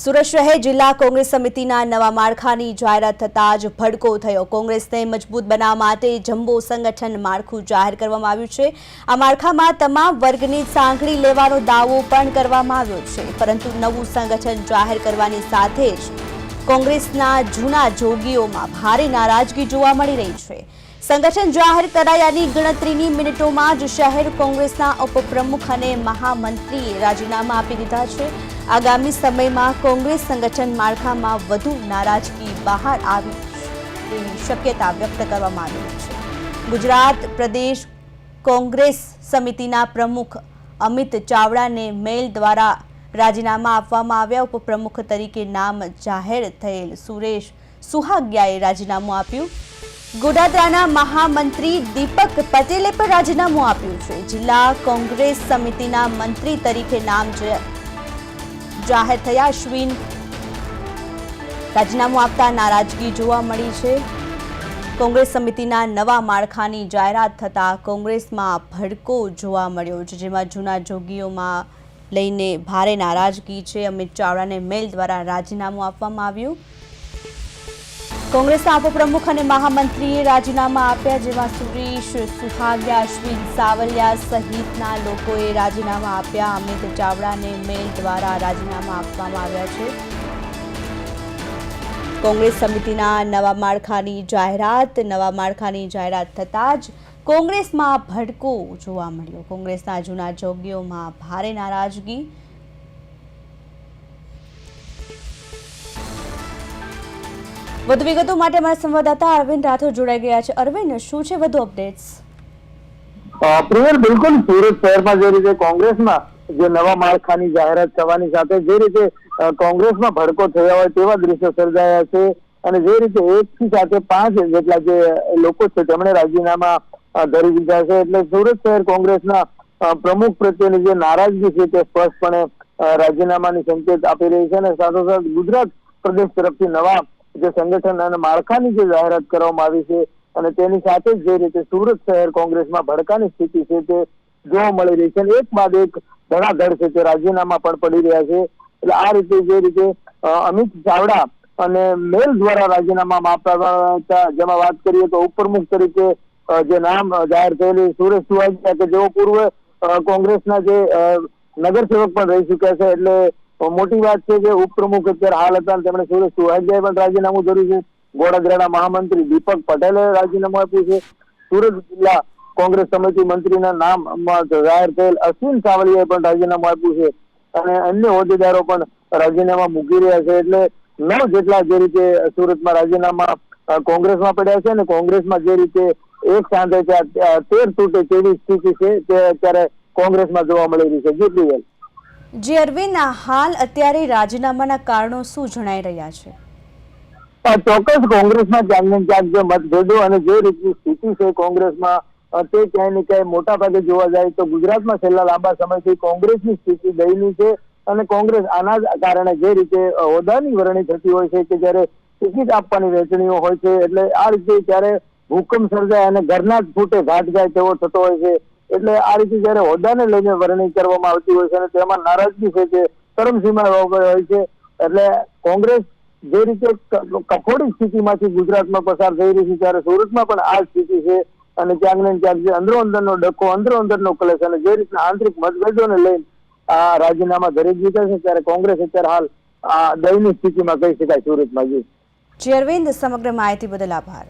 સુરત શહેર જિલ્લા કોંગ્રેસ સમિતિના નવા માળખાની જાહેરાત થતાં જ ભડકો થયો। કોંગ્રેસને મજબૂત બનાવવા માટે જમ્બો સંગઠન માળખું જાહેર કરવામાં આવ્યું છે। આ માળખામાં તમામ વર્ગની સાંકળી લેવાનો દાવો પણ કરવામાં આવ્યો છે, પરંતુ નવું સંગઠન જાહેર કરવાની સાથે જ કોંગ્રેસના જૂના જોગીઓમાં ભારે નારાજગી જોવા મળી રહી છે। સંગઠન જાહેર કરાયાની ગણતરીની મિનિટોમાં જ શહેર કોંગ્રેસના ઉપપ્રમુખ અને મહામંત્રીએ રાજીનામા આપી દીધા છે। આગામી સમયમાં કોંગ્રેસ સંગઠન માળખામાં વધુ નારાજગી બહાર આવી તેવી શક્યતા વ્યક્ત કરવામાં આવી છે। ગુજરાત પ્રદેશ કોંગ્રેસ સમિતિના પ્રમુખ અમિત ચાવડાને મેલ દ્વારા રાજીનામા આપવામાં આવ્યા। ઉપપ્રમુખ તરીકે નામ જાહેર થયેલ સુરેશ સુહાગિયાએ રાજીનામું આપ્યું। ગોડાદરાના મહામંત્રી દીપક પટેલે પણ રાજીનામું આપ્યું છે। જિલ્લા કોંગ્રેસ સમિતિના મંત્રી તરીકે નામ જાહેર થયા અશ્વિન રાજીનામું આપતા નારાજગી જોવા મળી છે। કોંગ્રેસ સમિતિના નવા માળખાની જાહેરાત થતાં કોંગ્રેસમાં ભડકો જોવા મળ્યો છે, જેમાં જૂના જોગીઓમાં લઈને ભારે નારાજગી છે। અમિત ચાવડાને મેલ દ્વારા રાજીનામું આપવામાં આવ્યું। કોંગ્રેસના ઉપપ્રમુખ અને મહામંત્રીએ રાજીનામા આપ્યા, જેમાં સુરેશ સુહાગિયા, અશ્વિન સાવલિયા સહિતના લોકોએ રાજીનામા આપ્યા। અમિત ચાવડાને મેલ દ્વારા રાજીનામા આપવામાં આવ્યા છે। કોંગ્રેસ સમિતિના નવા માળખાની જાહેરાત થતાં જ કોંગ્રેસમાં ભડકો જોવા મળ્યો। કોંગ્રેસના જૂના જોગીઓમાં ભારે નારાજગી। વધુ વિગતો માટે અમારા સંવાદદાતા અરવિંદ રાઠોડ જોડાઈ ગયા છે। અરવિંદ, શું છે વધુ અપડેટ્સ? બિલકુલ, સુરત શહેરમાં જે રીતે કોંગ્રેસમાં જે નવા માળખાની જાહેરાત થવાની સાથે જે રીતે કોંગ્રેસમાં ભડકો થયા હોય તેવા દ્રશ્યો સર્જાયા છે, અને જે રીતે એકથી સાથે 5 જેટલા જે લોકો છે તેમણે રાજીનામા ધરી દીધા છે, એટલે સુરત શહેર કોંગ્રેસના પ્રમુખ પ્રત્યેની જે નારાજગી છે તે સ્પષ્ટપણે રાજીનામાની સંકેત આપી રહી છે। અને સાથોસાથ ગુજરાત પ્રદેશ તરફથી નવા જે સંગઠન અને માળખાની જે જાહેરાત કરવામાં આવી છે, અને તેની સાથે જે રીતે સુરત શહેર કોંગ્રેસમાં ભડકાની સ્થિતિ છે તે જોવા મળી રહી છે। એક બાદ એક ધડાધડ છે તે રાજીનામા પણ પડી રહ્યા છે। એટલે આ રીતે જે રીતે અમિત ચાવડા અને મેલ દ્વારા રાજીનામા આપતા, જેમાં વાત કરીએ તો ઉપપ્રમુખ તરીકે જે નામ જાહેર થયેલી સુરેશ સુહાગિયા, કે જેઓ પૂર્વ કોંગ્રેસના જે નગરસેવક પણ રહી ચુક્યા છે, એટલે મોટી વાત છે કે ઉપપ્રમુખ અત્યારે હાલ હતા, તેમણે સુરેશ સુહાગિયાએ પણ રાજીનામું ધર્યું છે। ગોડાદરાના મહામંત્રી દીપક પટેલે રાજીનામું આપ્યું છે। સુરત જિલ્લા કોંગ્રેસ સમિતિ મંત્રીના નામ જાહેર થયેલ અશ્વિન સાવલિયાએ પણ રાજીનામું આપ્યું છે, અને અન્ય હોદ્દેદારો પણ રાજીનામા મૂકી રહ્યા છે। એટલે 9 જેટલા જે રીતે સુરતમાં રાજીનામા કોંગ્રેસમાં પડ્યા છે, અને કોંગ્રેસમાં જે રીતે એક સાંધે 13 તૂટે તેવી સ્થિતિ છે તે અત્યારે કોંગ્રેસમાં જોવા મળી રહી છે। જીતલીબેન। જી અરવિંદ, હાલ અત્યારે રાજીનામાના કારણો શું જણાઈ રહ્યા છે? ચોક્કસ કોંગ્રેસમાં ક્યાંક ને ક્યાંક જે મતભેદો અને જે રીતની સ્થિતિ છે કોંગ્રેસમાં, તે ક્યાંય ને ક્યાંય મોટા ભાગે જોવા જાય તો ગુજરાતમાં છેલ્લા લાંબા સમયથી કોંગ્રેસની સ્થિતિ દયનીય છે, અને કોંગ્રેસ આના કારણે જે રીતે હોદ્દાની વરણી થતી હોય છે કે જ્યારે ટિકિટ આપવાની વહેંચણીઓ હોય છે, એટલે આ રીતે ત્યારે ભૂકંપ સર્જાય અને ઘરના જ ફૂટે ઘાટ જાય તેવો થતો હોય છે। એટલે આ રીતે જયારે હોદ્દાને લઈને વરણી કરવામાં આવતી હોય છે અને તેમાં નારાજગી છે તે ચરમસીમાએ હોય છે, એટલે કોંગ્રેસ જે રીતે કફોડી સ્થિતિમાંથી ગુજરાતમાં પસાર થઈ રહી છે, ત્યારે સુરતમાં પણ આ સ્થિતિ છે, અને ક્યાંક ને ક્યાંક જે અંદરોઅંદરનો ડખો, અંદરોઅંદરનો કલેશ અને જે રીતના આંતરિક મતભેદોને લઈને આ રાજીનામા ધરી દીધા છે, ત્યારે કોંગ્રેસ અત્યારે હાલ દયનીય સ્થિતિમાં કહી શકાય સુરતમાં। જી અરવિંદ, સમગ્ર માહિતી બદલ આભાર।